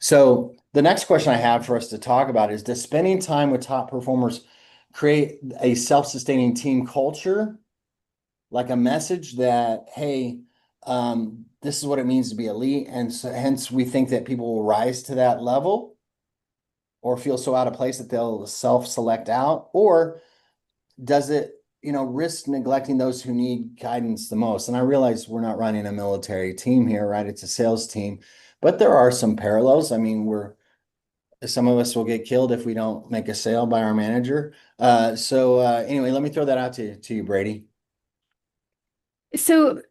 So the next question I have for us to talk about is, does spending time with top performers create a self-sustaining team culture, like a message that, hey, this is what it means to be elite, and so hence we think that people will rise to that level or feel so out of place that they'll self-select out, or does it, risk neglecting those who need guidance the most? And I realize we're not running a military team here, right? It's a sales team, but there are some parallels. I mean, some of us will get killed if we don't make a sale by our manager. Anyway, let me throw that out to you, Brady. So,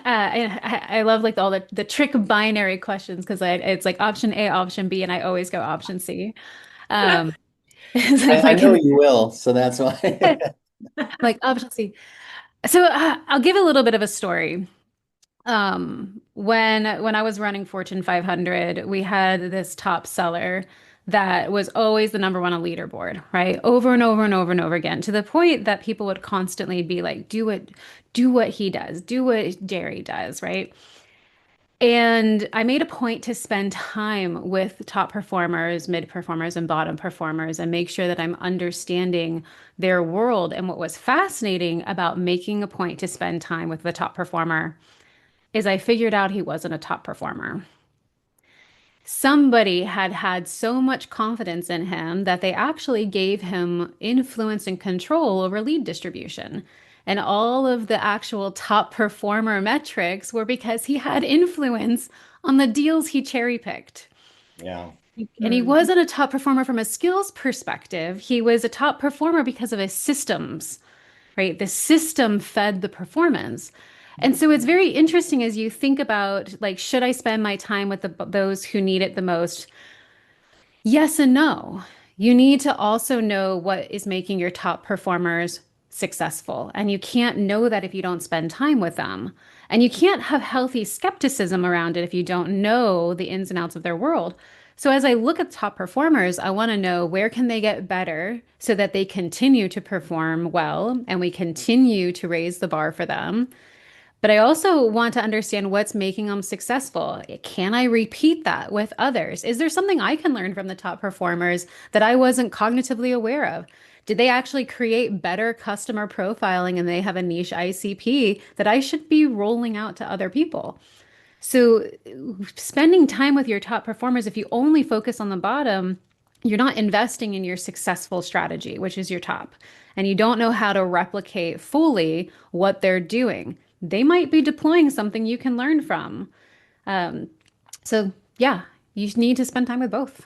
I love like all the trick binary questions because it's like option A, option B, and I always go option C. Um, it's I, like I my know you will, so that's why. like option C. So I'll give a little bit of a story. When I was running Fortune 500, we had this top seller that was always the number one on leaderboard, right? Over and over and over and over again, to the point that people would constantly be like, do what he does, do what Jerry does, right? And I made a point to spend time with top performers, mid performers, and bottom performers and make sure that I'm understanding their world. And what was fascinating about making a point to spend time with the top performer is I figured out he wasn't a top performer. Somebody had had so much confidence in him that they actually gave him influence and control over lead distribution. And all of the actual top performer metrics were because he had influence on the deals he cherry picked. Yeah. And he wasn't a top performer from a skills perspective. He was a top performer because of his systems, right? The system fed the performance. And so it's very interesting as you think about like, should I spend my time with those who need it the most? Yes and no. You need to also know what is making your top performers successful. And you can't know that if you don't spend time with them. And you can't have healthy skepticism around it if you don't know the ins and outs of their world. So as I look at top performers, I want to know where can they get better so that they continue to perform well and we continue to raise the bar for them. But I also want to understand what's making them successful. Can I repeat that with others? Is there something I can learn from the top performers that I wasn't cognitively aware of? Did they actually create better customer profiling and they have a niche ICP that I should be rolling out to other people? So, spending time with your top performers, if you only focus on the bottom, you're not investing in your successful strategy, which is your top, and you don't know how to replicate fully what they're doing. They might be deploying something you can learn from. Um, so, yeah, you need to spend time with both.